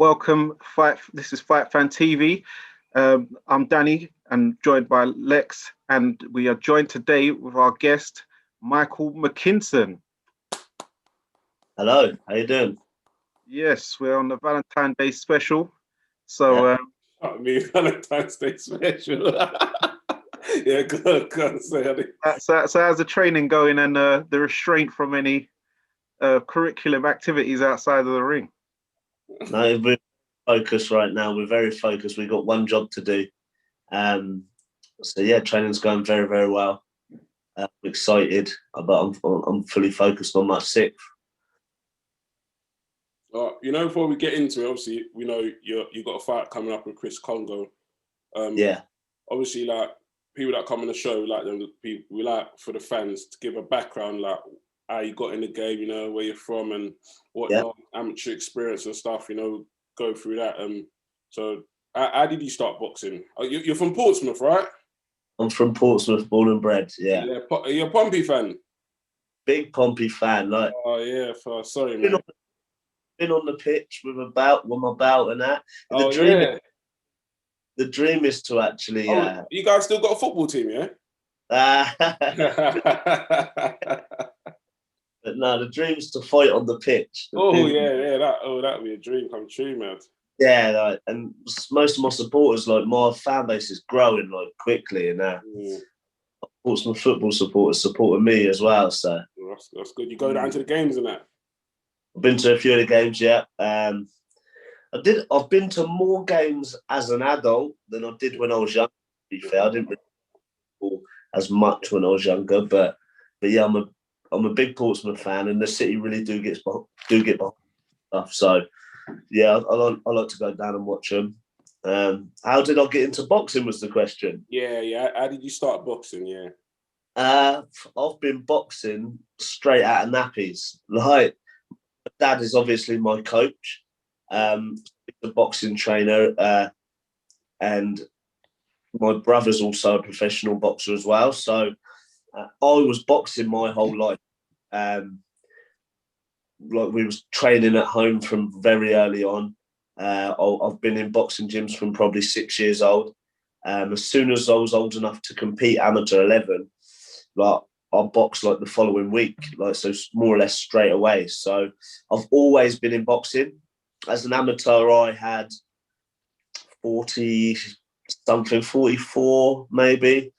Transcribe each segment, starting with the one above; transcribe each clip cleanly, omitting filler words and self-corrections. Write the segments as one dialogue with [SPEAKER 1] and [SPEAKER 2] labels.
[SPEAKER 1] Welcome, Fight. This is Fight Fan TV. I'm Danny, and joined by Lex, and we are joined today with our guest, Michael Mckinson.
[SPEAKER 2] Hello, how you doing?
[SPEAKER 1] Yes, we're on the Valentine's Day special. So,
[SPEAKER 3] Valentine's Day special. Yeah, good.
[SPEAKER 1] so how's the training going and the restraint from any curriculum activities outside of the ring?
[SPEAKER 2] No, we're focused right now. We're very focused. We've got one job to do. So yeah, training's going very, very well. I'm excited, but I'm fully focused on my sixth.
[SPEAKER 3] Before we get into it, obviously, we know you've got a fight coming up with Chris Congo.
[SPEAKER 2] Yeah.
[SPEAKER 3] Obviously, like people that come on the show, we like for the fans to give a background, like how you got in the game, where you're from and what your amateur experience and stuff, go through that. So how did you start boxing? You're from Portsmouth, right?
[SPEAKER 2] I'm from Portsmouth, born and bred, yeah.
[SPEAKER 3] Are you a Pompey fan?
[SPEAKER 2] Big Pompey fan.
[SPEAKER 3] Oh, yeah, sorry, man.
[SPEAKER 2] Been on the pitch with my belt and that. The dream is to actually...
[SPEAKER 3] you guys still got a football team, yeah?
[SPEAKER 2] But no, the dream is to fight on the pitch.
[SPEAKER 3] That'd be a dream come true, man.
[SPEAKER 2] Yeah, and most of my supporters, my fan base is growing quickly, and Portsmouth football supporters supporting me as well. So
[SPEAKER 3] that's good. You go down to the games and that.
[SPEAKER 2] I've been to a few of the games, yeah. I've been to more games as an adult than I did when I was young. To be fair, I didn't really football as much when I was younger, but yeah, I'm a big Portsmouth fan, and the city really do get behind stuff. So yeah, I like to go down and watch them. How did I get into boxing? Was the question?
[SPEAKER 3] Yeah. How did you start boxing? Yeah.
[SPEAKER 2] I've been boxing straight out of nappies. My dad is obviously my coach. He's a boxing trainer, and my brother's also a professional boxer as well. So I was boxing my whole life. We was training at home from very early on. I've been in boxing gyms from probably 6 years old. As soon as I was old enough to compete amateur 11, I boxed the following week, so more or less straight away. So I've always been in boxing. As an amateur, I had 40-something, 44 maybe.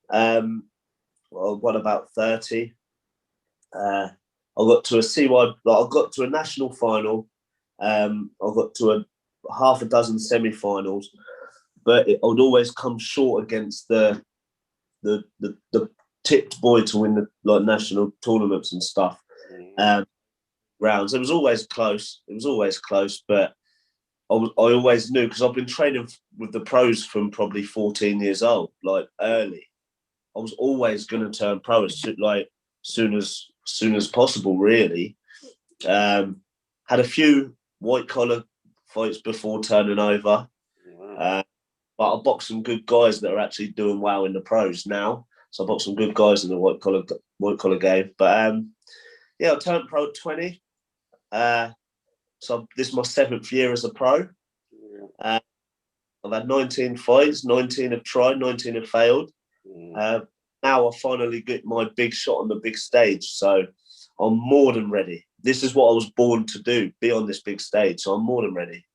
[SPEAKER 2] I won about 30. I got to a CY. I got to a national final. I got to half a dozen semi-finals, but I would always come short against the tipped boy to win the national tournaments and stuff. Rounds. It was always close. But I always knew, because I've been training with the pros from probably 14 years old, early. I was always going to turn pro as soon as possible, really. Had a few white collar fights before turning over. But I boxed some good guys that are actually doing well in the pros now. So I boxed some good guys in the white collar game. But I turned pro at 20. So this is my 7th year as a pro. I've had 19 fights, 19 have tried, 19 have failed. Now I finally get my big shot on the big stage. So I'm more than ready. This is what I was born to do, be on this big stage. So I'm more than ready.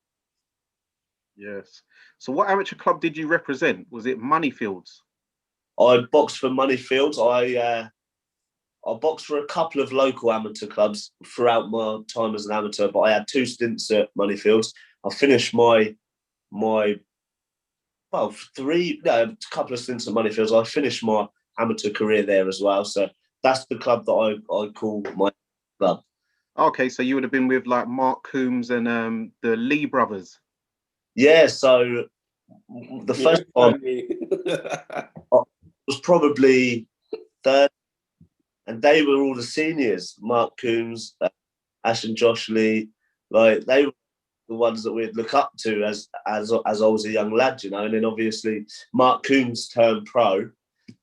[SPEAKER 1] Yes. So what amateur club did you represent? Was it Moneyfields?
[SPEAKER 2] I boxed for Moneyfields. I boxed for a couple of local amateur clubs throughout my time as an amateur, but I had 2 stints at Moneyfields. I finished a couple of stints at Moneyfields. I finished my amateur career there as well. So that's the club that I call my club.
[SPEAKER 1] Okay, so you would have been with Mark Coombs and the Lee brothers.
[SPEAKER 2] Yeah, so the first time I was probably 3rd, and they were all the seniors. Mark Coombs, Ash and Josh Lee, they were the ones that we'd look up to as I was a young lad, And then obviously Mark Coombs turned pro,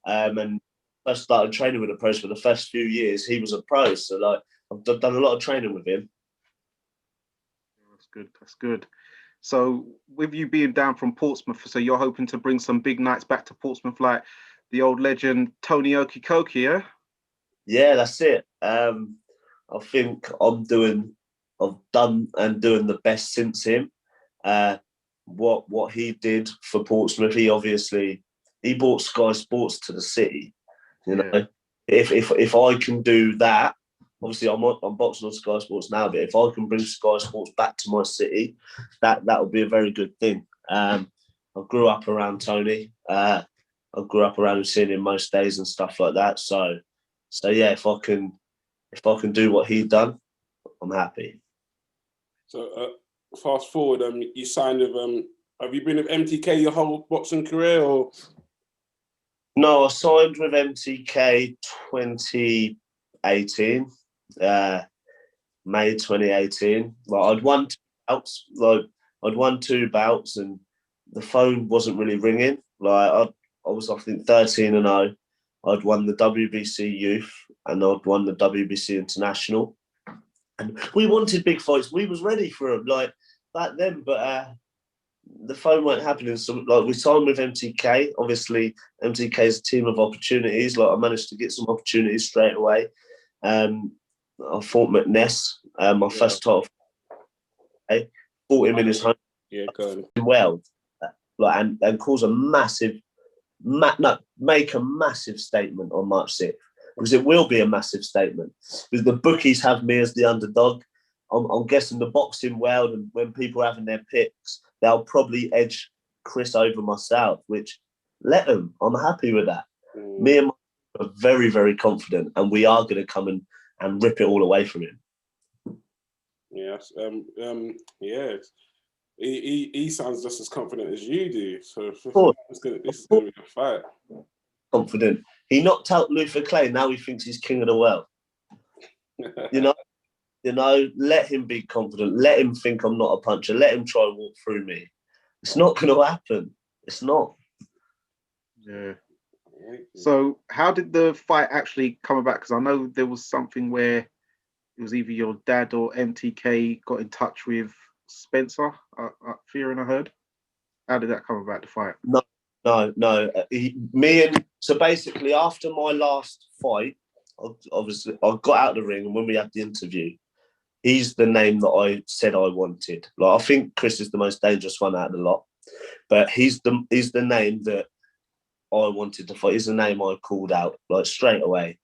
[SPEAKER 2] and I started training with the pros for the first few years. He was a pro, so I've done a lot of training with him.
[SPEAKER 1] That's good. So with you being down from Portsmouth, so you're hoping to bring some big nights back to Portsmouth, like the old legend Tony Okikoki, yeah?
[SPEAKER 2] Yeah, that's it. I think I've done and doing the best since him. What he did for Portsmouth, he brought Sky Sports to the city. You know, if I can do that, obviously I'm boxing on Sky Sports now, but if I can bring Sky Sports back to my city, that would be a very good thing. I grew up around Tony. I grew up around him, seeing him most days and stuff like that. So yeah, if I can do what he done, I'm happy.
[SPEAKER 3] So fast forward, you signed with have you been with MTK your whole boxing career, or?
[SPEAKER 2] No, I signed with MTK 2018, May 2018. Like I'd won 2 bouts, and the phone wasn't really ringing. Like I was, I think, 13-0. I'd won the WBC Youth and I'd won the WBC International. And we wanted big fights. We was ready for them, like back then, but the phone weren't happening. So like we signed with MTK. Obviously, MTK is a team of opportunities. Like I managed to get some opportunities straight away. I fought McNess, my first title. I fought him in his home.
[SPEAKER 3] Yeah, good.
[SPEAKER 2] Well, like and cause a massive, make a massive statement on March 6th, because it will be a massive statement. Because the bookies have me as the underdog. I'm guessing the boxing world, and when people are having their picks, they'll probably edge Chris over myself, which let them. I'm happy with that. Me and my are very, very confident, and we are going to come and rip it all away from him.
[SPEAKER 3] Yes. Yes. He sounds just as confident as you do. So this is going to be a fight.
[SPEAKER 2] Confident. He knocked out Luther Clay. Now he thinks he's king of the world. You know, let him be confident. Let him think I'm not a puncher. Let him try and walk through me. It's not going to happen. It's not.
[SPEAKER 1] Yeah. So how did the fight actually come about? Because I know there was something where it was either your dad or MTK got in touch with Spencer, fearing I heard. How did that come about, the fight?
[SPEAKER 2] No. So basically, after my last fight, obviously, I got out of the ring, and when we had the interview, he's the name that I said I wanted. Like, I think Chris is the most dangerous one out of the lot, but he's the name that I wanted to fight. He's the name I called out like straight away.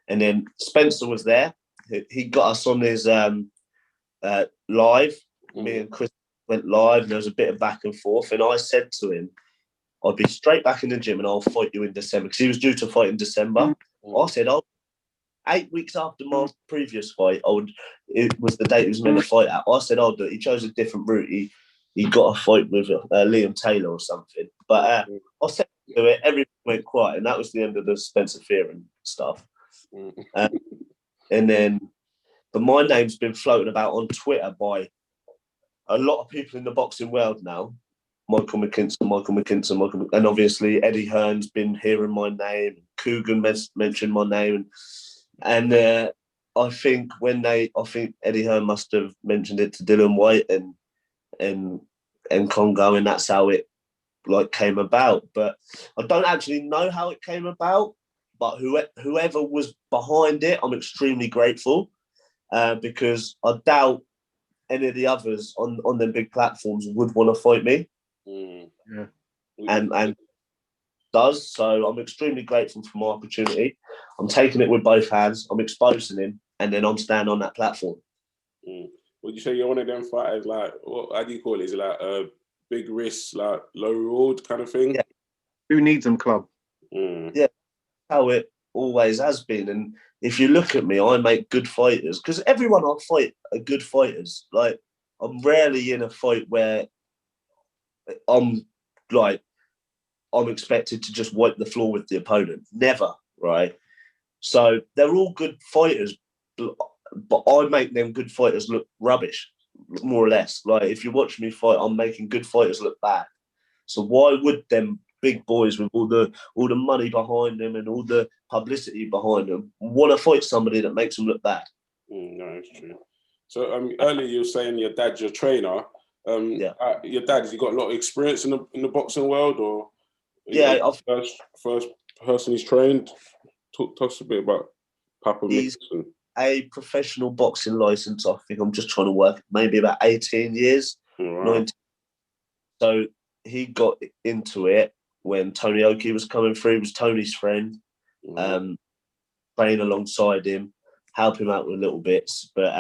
[SPEAKER 2] And then Spencer was there. He got us on his live. Me and Chris went live, and there was a bit of back and forth. And I said to him, I'll be straight back in the gym and I'll fight you in December, because he was due to fight in December. I said, 8 weeks after my previous fight, it was the date he was meant to fight at. I said, I'll do it. He chose a different route. He got a fight with Liam Taylor or something. But I said to do it, everything went quiet, and that was the end of the Spencer Fearon stuff. And then, but my name's been floated about on Twitter by a lot of people in the boxing world now. Michael Mckinson, and obviously Eddie Hearn's been hearing my name. Coogan mentioned my name, and I think Eddie Hearn must have mentioned it to Dillian Whyte and Congo, and that's how it like came about. But I don't actually know how it came about. But whoever was behind it, I'm extremely grateful, because I doubt any of the others on them big platforms would want to fight me.
[SPEAKER 1] Yeah.
[SPEAKER 2] And does. So I'm extremely grateful for my opportunity. I'm taking it with both hands. I'm exposing him, and then I'm standing on that platform.
[SPEAKER 3] Would you say you're one of them fighters, like, how do you call it? Is it like a big risk, like low reward kind of thing?
[SPEAKER 2] Yeah.
[SPEAKER 1] Who needs them, club?
[SPEAKER 2] Yeah, how it always has been. And if you look at me, I make good fighters, because everyone I fight are good fighters. Like, I'm rarely in a fight where I'm expected to just wipe the floor with the opponent. Never, right? So they're all good fighters, but I make them good fighters look rubbish, more or less. Like, if you watch me fight, I'm making good fighters look bad. So why would them big boys with all the money behind them and all the publicity behind them want to fight somebody that makes them look bad?
[SPEAKER 3] No, it's true. So earlier you were saying your dad's your trainer. Your dad, has he got a lot of experience in the boxing world, or first person he's trained? Talk to us a bit about Papa Mckinson.
[SPEAKER 2] A professional boxing license. I think I'm just trying to work maybe about 18 years.
[SPEAKER 3] Right.
[SPEAKER 2] 19. So he got into it when Tony Oki was coming through. He was Tony's friend. Playing alongside him, help him out with little bits. But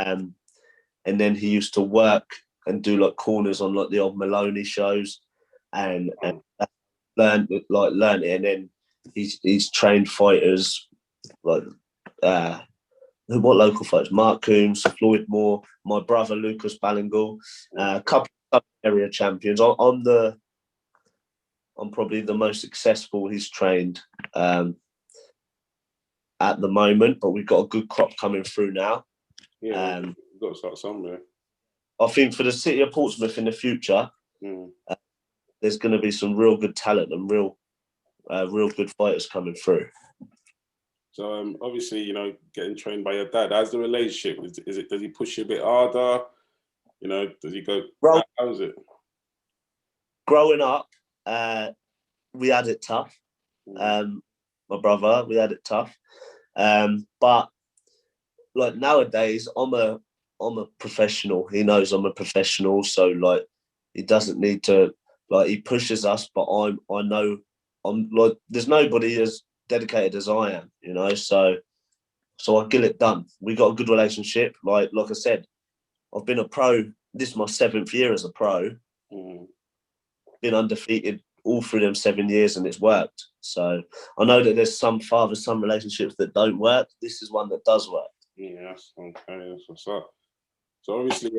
[SPEAKER 2] and then he used to work and do like corners on like the old Maloney shows, and learned it. And then he's trained fighters like what local fighters? Mark Coombs, Floyd Moore, my brother Lucas Ballingal, a couple of area champions. I'm probably the most successful he's trained at the moment, but we've got a good crop coming through now.
[SPEAKER 3] Yeah, we've got to start somewhere.
[SPEAKER 2] I think for the city of Portsmouth in the future, there's going to be some real good talent and real good fighters coming through.
[SPEAKER 3] So obviously, you know, getting trained by your dad, how's the relationship? Is it? Does he push you a bit harder? You know, does he go? How's it?
[SPEAKER 2] Growing up, we had it tough. My brother, we had it tough. But like nowadays, I'm a professional. He knows I'm a professional, so like he doesn't need to like he pushes us. But I know I'm like there's nobody as dedicated as I am, you know. So I get it done. We got a good relationship. Like I said, I've been a pro. This is my 7th year as a pro. Been undefeated all through them 7 years, and it's worked. So I know that there's some fathers, some relationships that don't work. This is one that does work.
[SPEAKER 3] Yeah, that's okay. That's what's up. So obviously,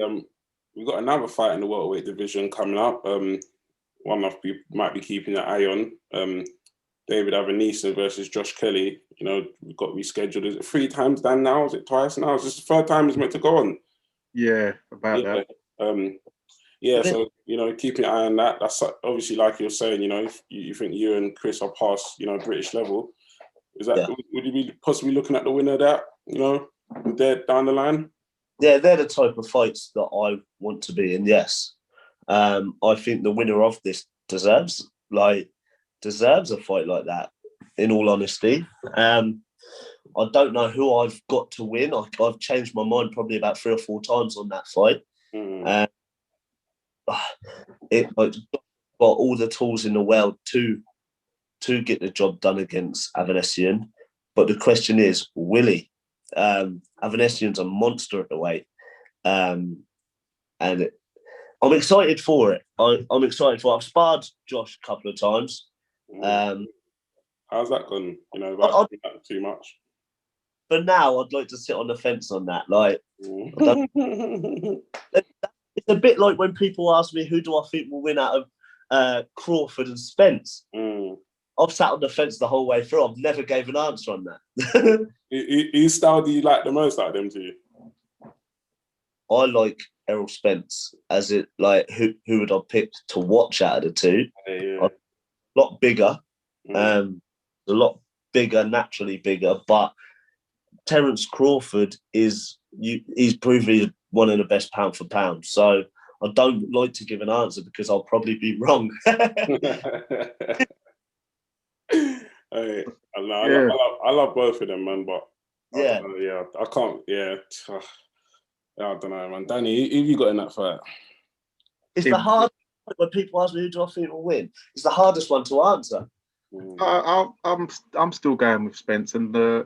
[SPEAKER 3] we've got another fight in the welterweight division coming up. One of you might be keeping an eye on. David Avanesa versus Josh Kelly. You know, we've got rescheduled. Is it 3 times done now? Is it twice now? Is this the 3rd time it's meant to go on?
[SPEAKER 1] Yeah, about that.
[SPEAKER 3] So, you know, keeping an eye on that. That's obviously, like you're saying, you know, if you think you and Chris are past, you know, British level. Is that, would you be possibly looking at the winner of that, you know, there down the line?
[SPEAKER 2] Yeah, they're the type of fights that I want to be in, yes. I think the winner of this deserves a fight like that, in all honesty. I don't know who I've got to win. I've changed my mind probably about 3 or 4 times on that fight. It got all the tools in the world to get the job done against Avanesian, but the question is, will he? Avanesian's a monster at the weight, and I'm excited for it. I'm excited for it. I've sparred Josh a couple of times.
[SPEAKER 3] How's that gone? You know, about too much.
[SPEAKER 2] But now I'd like to sit on the fence on that. Like, it's a bit like when people ask me who do I think will win out of Crawford and Spence. I've sat on the fence the whole way through. I've never gave an answer on that.
[SPEAKER 3] Whose style do you like the most out of them two?
[SPEAKER 2] I like Errol Spence. As it like who would I pick to watch out of the two?
[SPEAKER 3] Yeah.
[SPEAKER 2] A lot bigger. A lot bigger, naturally bigger. But Terence Crawford he's proven one of the best pound for pound. So I don't like to give an answer because I'll probably be wrong.
[SPEAKER 3] I love both of them, man. But I can't. Yeah, I don't know, man. Danny, who have you got in that fight?
[SPEAKER 2] It's the hardest when people ask me who do I think will win. It's the hardest one to answer.
[SPEAKER 1] I'm still going with Spence, and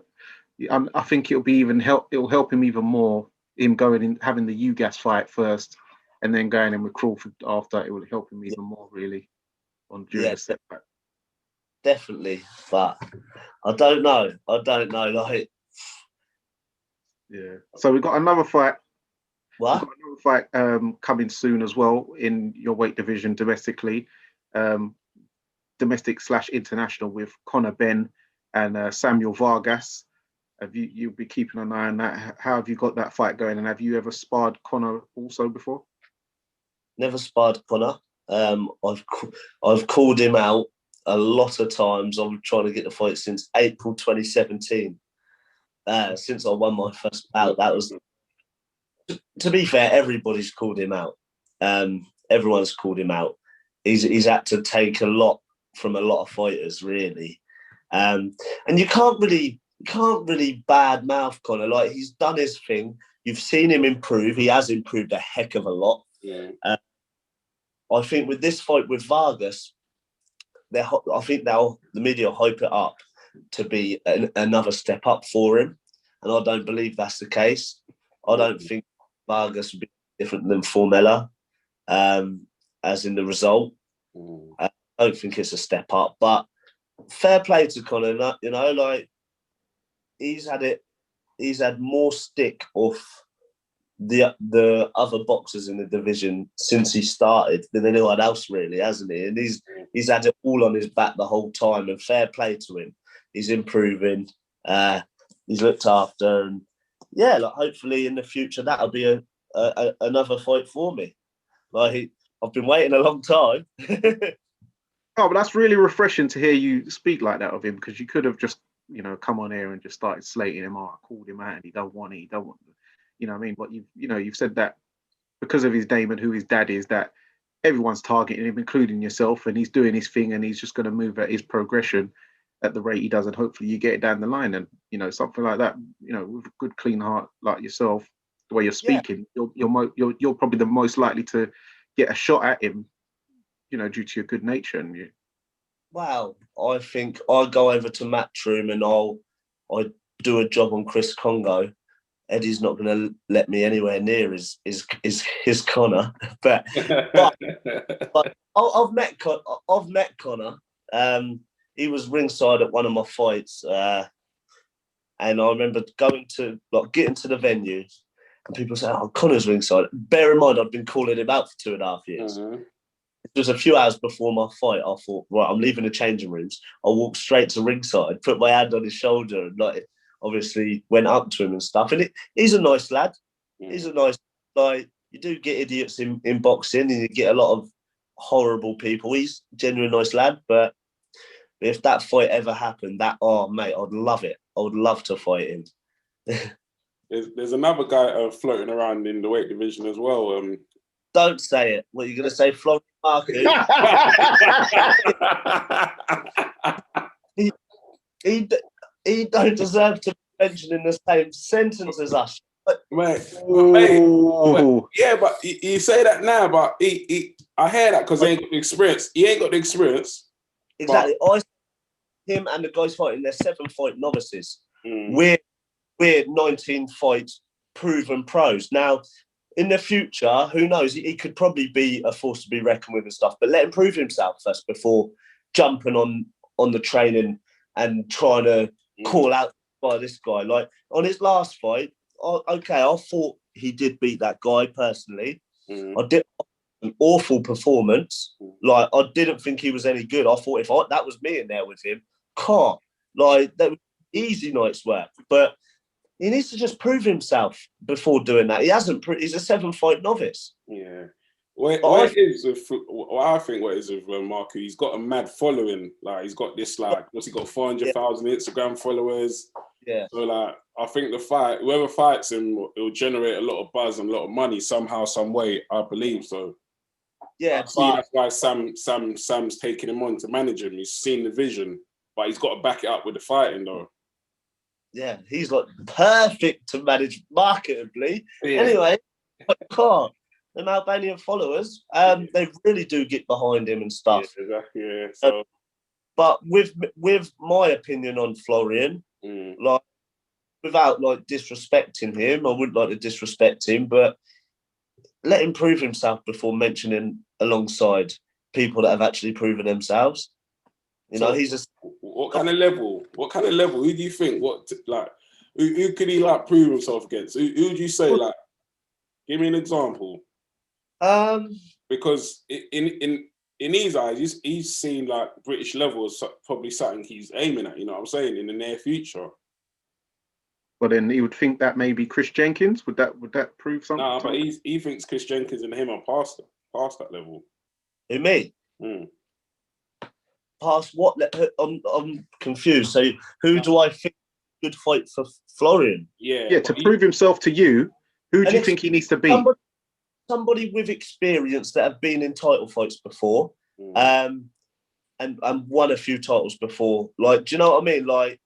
[SPEAKER 1] I think it'll help him even more. Him going in, having the UGAS fight first, and then going in with Crawford after. It will help him even more, really, during the setback.
[SPEAKER 2] Definitely, but I don't know. Like,
[SPEAKER 1] yeah. So we've got another fight.
[SPEAKER 2] What?
[SPEAKER 1] We've got another fight coming soon as well in your weight division domestically, domestic/international with Conor Benn and Samuel Vargas. You'll be keeping an eye on that. How have you got that fight going? And have you ever sparred Conor also before?
[SPEAKER 2] Never sparred Conor. I've called him out a lot of times. I'm trying to get the fight since April 2017. Since I won my first bout, that was. To be fair, everybody's called him out. everyone's called him out. He's had to take a lot from a lot of fighters, really. And you can't really bad mouth Conor. Like, he's done his thing. You've seen him improve. He has improved a heck of a lot.
[SPEAKER 3] Yeah.
[SPEAKER 2] I think with this fight with Vargas, I think the media hype it up to be another step up for him, and I don't believe that's the case. I don't think Vargas would be different than Formella, as in the result. I don't think it's a step up, but fair play to Conor. You know, like, he's had more stick off the other boxers in the division since he started than anyone else, really, hasn't he? And he's had it all on his back the whole time, and fair play to him. He's improving. He's looked after, and yeah, like, hopefully in the future that'll be another fight for me. Like, I've been waiting a long time.
[SPEAKER 1] Oh, but that's really refreshing to hear you speak like that of him, because you could have just, you know, come on here and just started slating him. Oh, I called him out and he don't want it. He don't want it. You know what I mean? But you've said that because of his name and who his dad is, that everyone's targeting him, including yourself, and he's doing his thing, and he's just going to move at his progression at the rate he does, and hopefully you get it down the line. And, you know, something like that, you know, with a good, clean heart like yourself, the way you're speaking, you're probably the most likely to get a shot at him, you know, due to your good nature. And you.
[SPEAKER 2] Wow, I think I'll go over to Matchroom and I do a job on Chris Congo. Eddie's not going to let me anywhere near his Conor, but I've met Conor. He was ringside at one of my fights, and I remember going to getting to the venue, and people say, "Oh, Conor's ringside." Bear in mind, I'd been calling him out for 2.5 years. It was a few hours before my fight. I thought, right, I'm leaving the changing rooms. I walked straight to ringside, put my hand on his shoulder, and obviously went up to him and stuff. And he's a nice lad. He's a nice, you do get idiots in boxing, and you get a lot of horrible people. He's a genuine nice lad. But if that fight ever happened, mate, I'd love it. I would love to fight him.
[SPEAKER 3] There's another guy floating around in the weight division as well.
[SPEAKER 2] Don't say it. What are you going to say, Florian Marku? He don't deserve to be mentioned in the same sentence as us.
[SPEAKER 3] Mate, yeah, but you say that now, but I hear that because he ain't got the experience. He ain't got the experience.
[SPEAKER 2] Exactly. Him and the guys fighting, they're 7-fight novices. We're 19-fight proven pros. Now, in the future, who knows? He could probably be a force to be reckoned with and stuff, but let him prove himself first before jumping on the training and trying to call out by this guy. Like, on his last fight, I thought he did beat that guy personally. I did an awful performance. Like, I didn't think he was any good. I thought if that was me in there with him, that was easy night's work. But he needs to just prove himself before doing that. He hasn't. He's a 7-fight novice.
[SPEAKER 3] Yeah. What I think what it is with Marku, he's got a mad following. Like, he's got this, what's he got, 400,000 Instagram followers. Yeah. So, I think whoever fights him, it'll generate a lot of buzz and a lot of money somehow, some way. I believe so.
[SPEAKER 2] Yeah.
[SPEAKER 3] That's why Sam's taking him on to manage him. He's seen the vision, but he's got to back it up with the fighting, though.
[SPEAKER 2] Yeah, he's perfect to manage marketably. Yeah. Anyway, them Albanian followers, they really do get behind him and stuff.
[SPEAKER 3] Yeah, exactly. Yeah. So,
[SPEAKER 2] but with my opinion on Florian, without disrespecting him, I wouldn't like to disrespect him, but let him prove himself before mentioning alongside people that have actually proven themselves. You know, he's just.
[SPEAKER 3] What kind of level? Who do you think? Who could he prove himself against? Who would you say Give me an example. Because in his eyes, he's seen British level as probably something he's aiming at. You know what I'm saying? In the near future.
[SPEAKER 1] Well, then he would think that maybe Chris Jenkins would that prove something?
[SPEAKER 3] Nah, but he thinks Chris Jenkins and him are past that level.
[SPEAKER 2] Who, me? Past what? I'm confused. So who do I think good fight for Florian?
[SPEAKER 1] Yeah. To prove himself to you, who do you think he needs to beat?
[SPEAKER 2] somebody with experience that have been in title fights before, and won a few titles before. Like, do you know what I mean? Like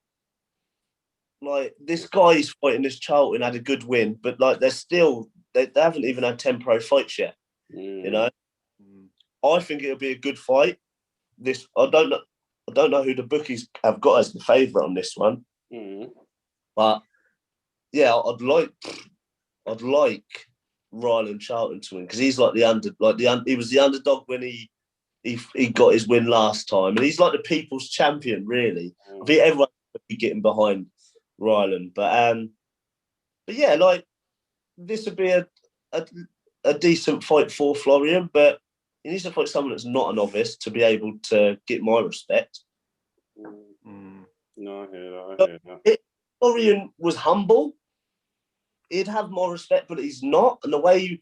[SPEAKER 2] this guy's fighting this Charlton, had a good win, but like they haven't even had 10 pro fights yet. You know, I think it'll be a good fight. I don't know who the bookies have got as the favourite on this one, but yeah, I'd like Ryland Charlton to win, because he's like he was the underdog when he got his win last time, and he's like the people's champion, really. I think everyone would be getting behind Ryland, but yeah, like this would be a decent fight for Florian, but he needs to fight someone that's not a novice to be able to get my respect.
[SPEAKER 3] No, I hear that.
[SPEAKER 2] If Florian was humble, he'd have more respect, but he's not. And the way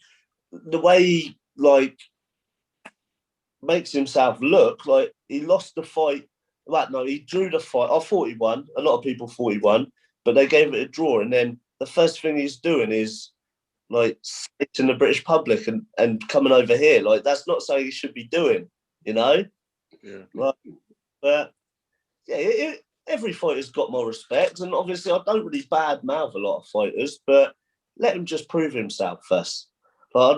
[SPEAKER 2] he like makes himself look like he lost the fight. Like, no, he drew the fight. I thought he won. A lot of people thought he won, but they gave it a draw. And then the first thing he's doing is like in the British public and coming over here. Like, that's not something he should be doing, you know?
[SPEAKER 1] Yeah.
[SPEAKER 2] Like, but yeah, every fighter's got more respect. And obviously, I don't really bad mouth a lot of fighters, but let him just prove himself first. I'll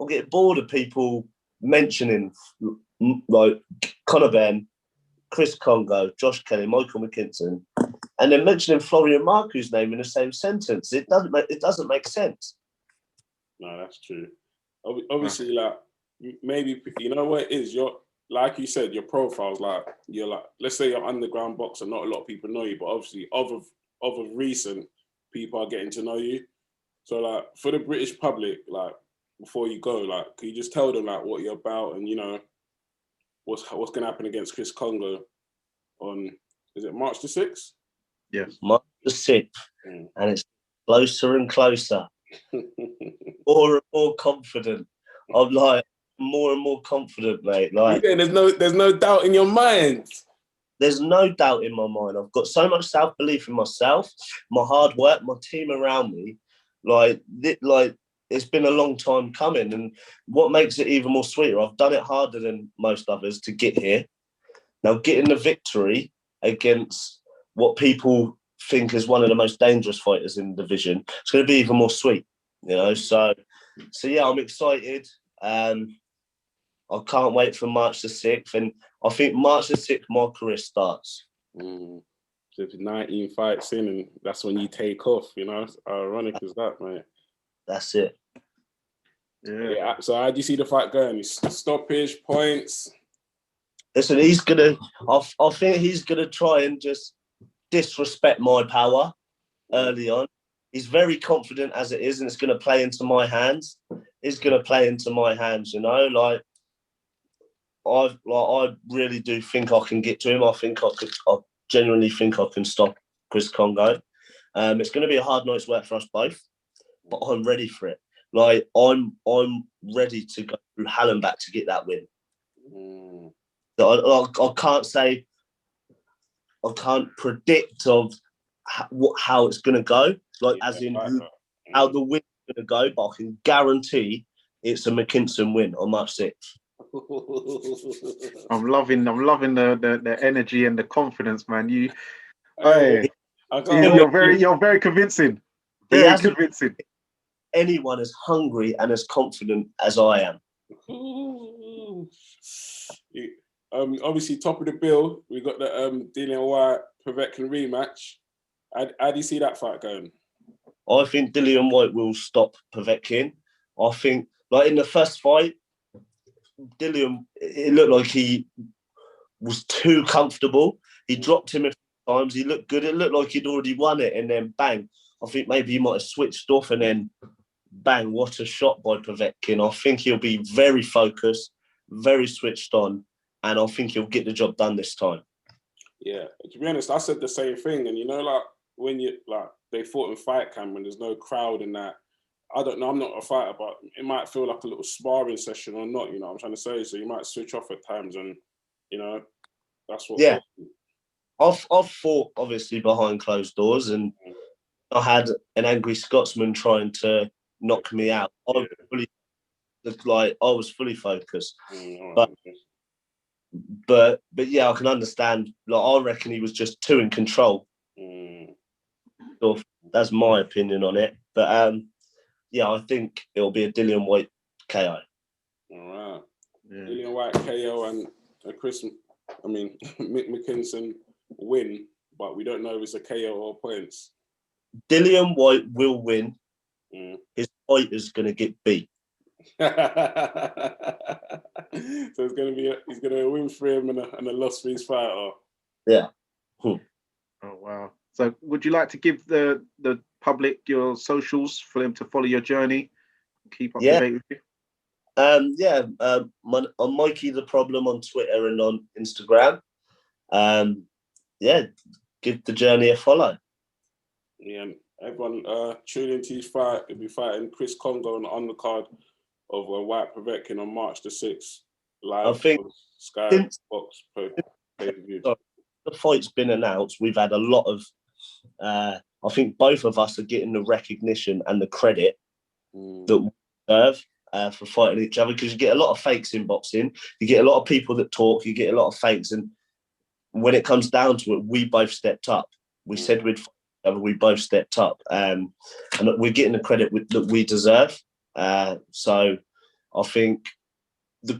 [SPEAKER 2] get bored of people mentioning like Conor Benn, Chris Congo, Josh Kelly, Michael Mckinson, and then mentioning Florian Marco's name in the same sentence. It doesn't make sense.
[SPEAKER 3] No, that's true. Obviously, like, maybe, you know what it is? You're, like you said, your profile's like, you're like, let's say you're underground boxer, not a lot of people know you, but obviously of recent, people are getting to know you. So like, for the British public, like, before you go, like, can you just tell them like what you're about, and you know what's going to happen against Chris Congo on, is it March the 6th?
[SPEAKER 1] Yes,
[SPEAKER 2] March the 6th, and it's closer and closer. More and more confident. I'm like more and more confident, mate. Like,
[SPEAKER 3] yeah, there's no doubt in your mind.
[SPEAKER 2] There's no doubt in my mind. I've got so much self-belief in myself, my hard work, my team around me. Like it's been a long time coming, and what makes it even more sweeter, I've done it harder than most others to get here. Now, getting the victory against what people think is one of the most dangerous fighters in the division, it's going to be even more sweet, you know. So yeah, I'm excited. I can't wait for March the 6th, and I think March the 6th, my career starts.
[SPEAKER 3] So if 19 fights in, and that's when you take off, you know. How ironic is that, mate?
[SPEAKER 2] That's it.
[SPEAKER 3] Yeah. So how do you see the fight going? Stoppage, points?
[SPEAKER 2] Listen, I think he's gonna try and just disrespect my power early on. He's very confident as it is, and it's gonna play into my hands. It's gonna play into my hands, you know. Like, I really do think I can get to him. I genuinely think I can stop Chris Congo. It's going to be a hard night's work for us both, but I'm ready for it. Like, I'm ready to go through hell and back to get that win. So I can't say, I can't predict of how it's going to go. Like, as in how the win's going to go, but I can guarantee it's a Mckinson win on March 6th.
[SPEAKER 1] I'm loving the energy and the confidence, man. You're very convincing. Very convincing.
[SPEAKER 2] Anyone as hungry and as confident as I am.
[SPEAKER 3] Obviously, top of the bill, we got the Dillian Whyte Povetkin rematch. How do you see that fight going?
[SPEAKER 2] I think Dillian Whyte will stop Povetkin. I think, like, in the first fight, Dillian, it looked like he was too comfortable. He dropped him a few times. He looked good. It looked like he'd already won it, and then bang. I think maybe he might have switched off, and then bang, what a shot by Povetkin. I think he'll be very focused, very switched on, and I think he'll get the job done this time.
[SPEAKER 3] Yeah, to be honest, I said the same thing. And you know, like, when you, like, they fought in fight camp when there's no crowd and that, I don't know, I'm not a fighter, but it might feel like a little sparring session or not, you know what I'm trying to say? So you might switch off at times, and, you know, that's what...
[SPEAKER 2] Yeah. I've fought, obviously, behind closed doors, and I had an angry Scotsman trying to knock me out. I like I was fully focused.
[SPEAKER 3] All
[SPEAKER 2] But
[SPEAKER 3] right.
[SPEAKER 2] yeah, I can understand. Like I reckon he was just too in control. So that's my opinion on it. But yeah, I think it'll be a Dillian Whyte KO.
[SPEAKER 3] All right.
[SPEAKER 1] Yeah.
[SPEAKER 3] Dillian Whyte KO and Mckinson win, but we don't know if it's a KO or points.
[SPEAKER 2] Dillian Whyte will win. His fight is going to get beat.
[SPEAKER 3] So it's going to be he's going to win for him and a loss for his fighter.
[SPEAKER 2] Yeah.
[SPEAKER 1] Oh wow! So would you like to give the public your socials for them to follow your journey, keep up to date with you?
[SPEAKER 2] I'm Mikey the Problem on Twitter and on Instagram. Give the journey a follow.
[SPEAKER 3] Yeah, everyone tune into his fight. He'll be fighting Chris Congo on the undercard of Whyte Povetkin on March the 6th, live
[SPEAKER 2] I think
[SPEAKER 3] on Sky Box pay-per-view.
[SPEAKER 2] The fight's been announced. We've had a lot of I think both of us are getting the recognition and the credit that we deserve for fighting each other, because you get a lot of fakes in boxing. You get a lot of people that talk. You get a lot of fakes, and when it comes down to it, we both stepped up. We said we'd fight each other. We both stepped up, and we're getting the credit that we deserve. So I think the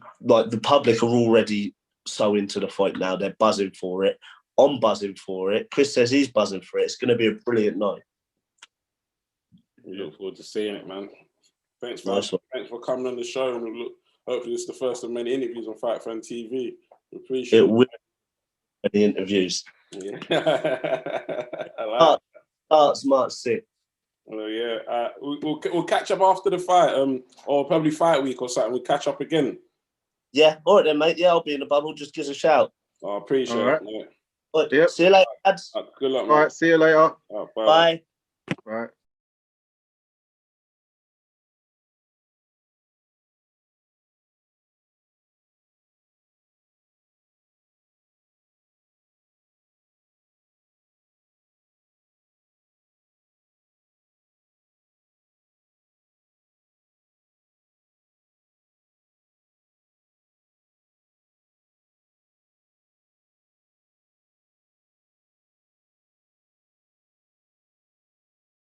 [SPEAKER 2] public are already so into the fight now. They're buzzing for it. I'm buzzing for it. Chris says he's buzzing for it. It's going to be a brilliant night.
[SPEAKER 3] We look forward to seeing it, man. Thanks for coming on the show, and hopefully it's the first of many interviews on Fight Fan TV. We appreciate it.
[SPEAKER 2] Will be many interviews.
[SPEAKER 3] Yeah.
[SPEAKER 2] Starts March 6th.
[SPEAKER 3] Well, yeah. We'll catch up after the fight, or probably fight week or something. We'll catch up again.
[SPEAKER 2] Yeah, all right then, mate. Yeah, I'll be in the bubble. Just give us a shout.
[SPEAKER 3] I appreciate it. Yeah.
[SPEAKER 2] Right, yep. See you later, lads.
[SPEAKER 3] Good luck, man.
[SPEAKER 1] All right, see you later.
[SPEAKER 3] Bye.
[SPEAKER 1] Bye.